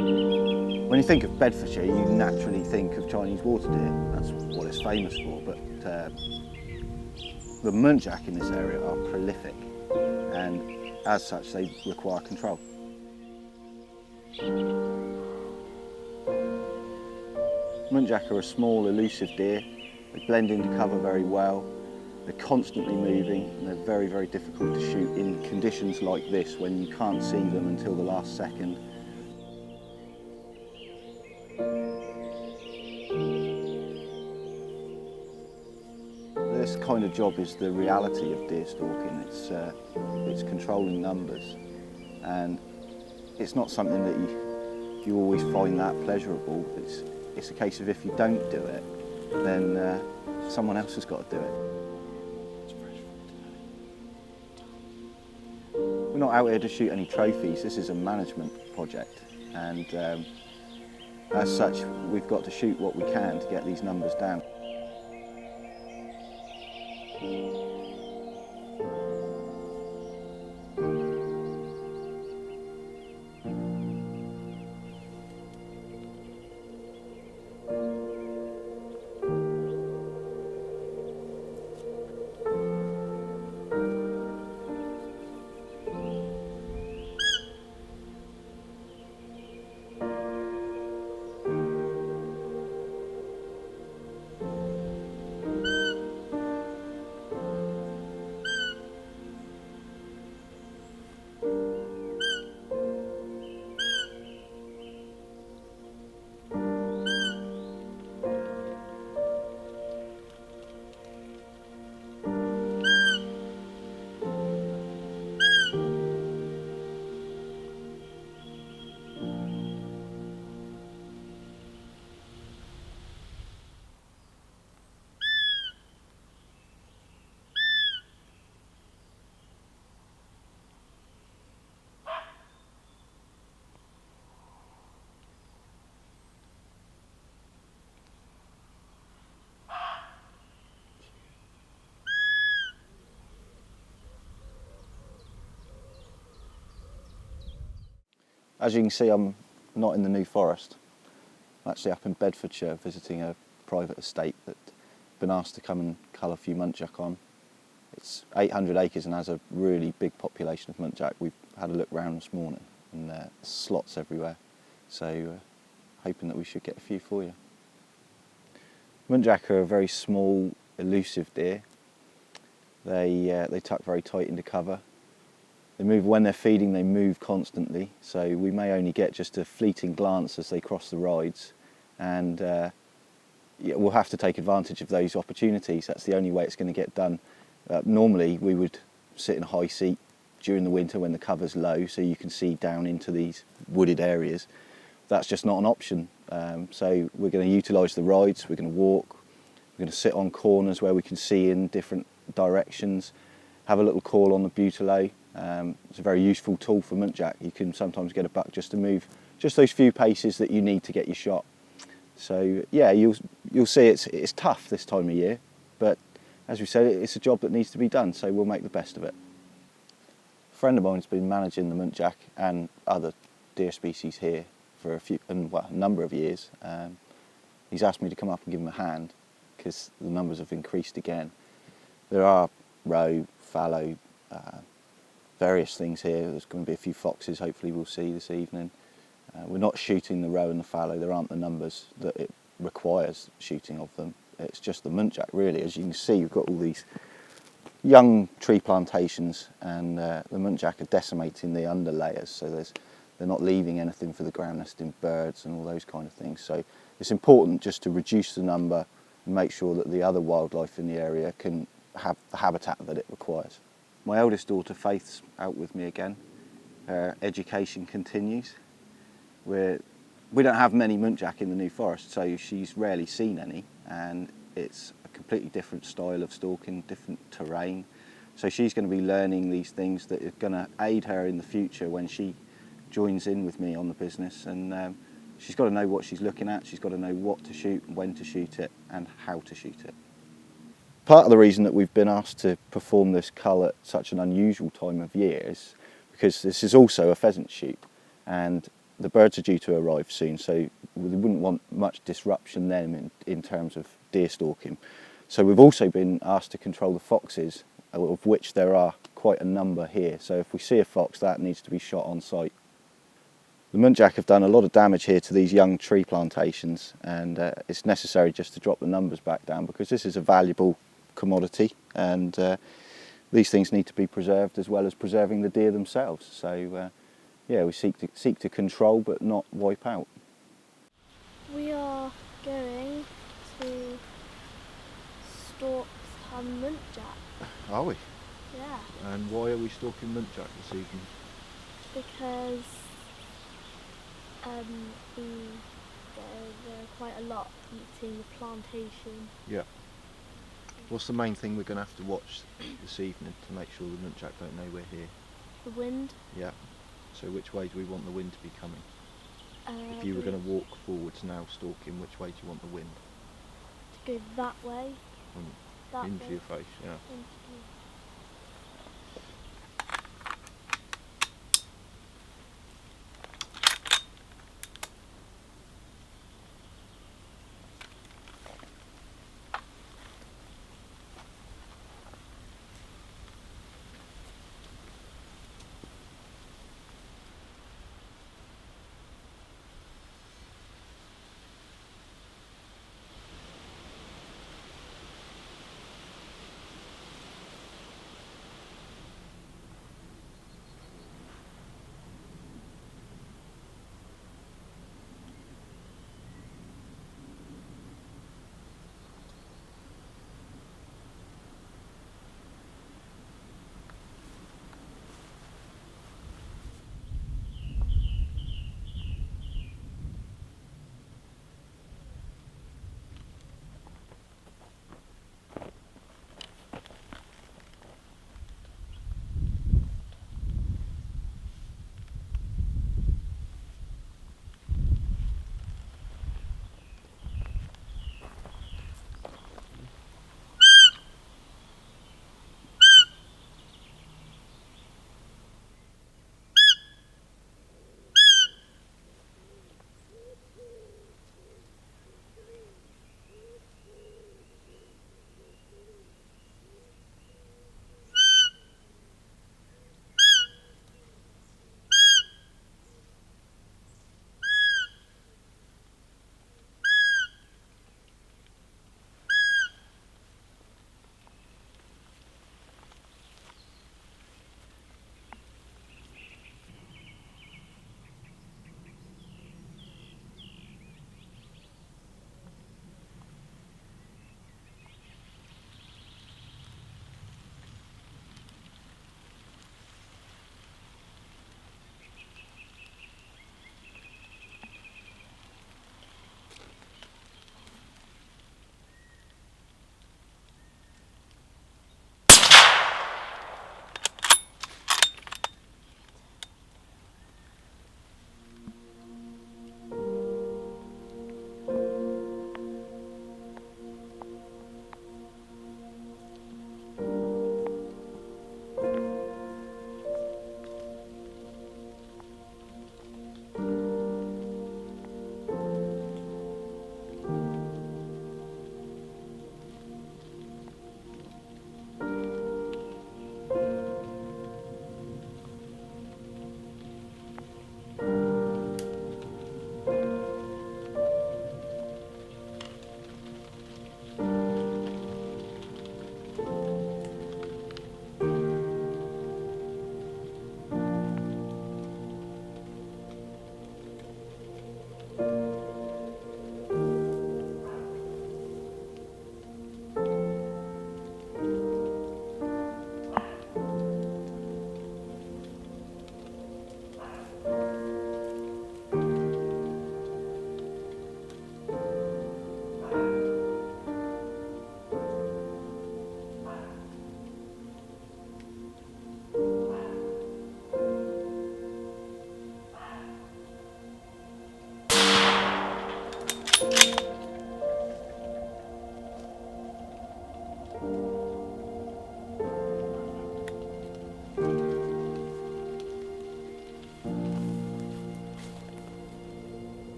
When you think of Bedfordshire, you naturally think of Chinese water deer. That's what it's famous for, but the muntjac in this area are prolific, and as such they require control. Muntjac are a small, elusive deer. They blend into cover very well. They're constantly moving, and they're very, very difficult to shoot in conditions like this when you can't see them until the last second. This kind of job is the reality of deer stalking. It's controlling numbers, and it's not something that you always find that pleasurable. It's a case of if you don't do it, then someone else has got to do it. We're not out here to shoot any trophies. This is a management project, and as such, we've got to shoot what we can to get these numbers down. As you can see, I'm not in the New Forest. I'm actually up in Bedfordshire visiting a private estate that I've been asked to come and cull a few muntjac on. It's 800 acres and has a really big population of muntjac. We've had a look round this morning, and slots everywhere, so hoping that we should get a few for you. Muntjac are a very small, elusive deer. They tuck very tight into cover. They move when they're feeding, they move constantly, so we may only get just a fleeting glance as they cross the rides, and we'll have to take advantage of those opportunities. That's the only way it's going to get done. Normally we would sit in a high seat during the winter when the cover's low, so you can see down into these wooded areas. That's just not an option, so we're going to utilise the rides. We're going to walk, we're going to sit on corners where we can see in different directions, have a little call on the butylot. It's a very useful tool for muntjac. You can sometimes get a buck just to move just those few paces that you need to get your shot. So yeah, you'll see it's tough this time of year, but as we said, it's a job that needs to be done, so we'll make the best of it. A friend of mine's been managing the muntjac and other deer species here for a number of years. He's asked me to come up and give him a hand because the numbers have increased again. There are roe, fallow, various things here. There's going to be a few foxes, hopefully we'll see this evening. We're not shooting the roe and the fallow. There aren't the numbers that it requires shooting of them. It's just the muntjac really. As you can see, you've got all these young tree plantations, and the muntjac are decimating the underlayers, so they're not leaving anything for the ground nesting birds and all those kind of things. So it's important just to reduce the number and make sure that the other wildlife in the area can have the habitat that it requires. My eldest daughter Faith's out with me again. Her education continues. We don't have many muntjac in the New Forest, so she's rarely seen any, and it's a completely different style of stalking, different terrain. So she's going to be learning these things that are going to aid her in the future when she joins in with me on the business, and she's got to know what she's looking at, she's got to know what to shoot, when to shoot it, and how to shoot it. Part of the reason that we've been asked to perform this cull at such an unusual time of year is because this is also a pheasant shoot, and the birds are due to arrive soon, so we wouldn't want much disruption then in terms of deer stalking. So we've also been asked to control the foxes, of which there are quite a number here. So if we see a fox, that needs to be shot on sight. The muntjac have done a lot of damage here to these young tree plantations, and it's necessary just to drop the numbers back down because this is a valuable commodity, and these things need to be preserved as well as preserving the deer themselves. So yeah, we seek to control but not wipe out. We are going to stalk some muntjac. Are we? Yeah, And why are we stalking muntjac this evening? because there are quite a lot eating the plantation. Yeah. What's the main thing we're going to have to watch this evening to make sure the muntjac don't know we're here? The wind. Yeah. So which way do we want the wind to be coming? If you were going to walk forwards now stalking, which way do you want the wind? To go that way. Um, That into way. your face, yeah. Into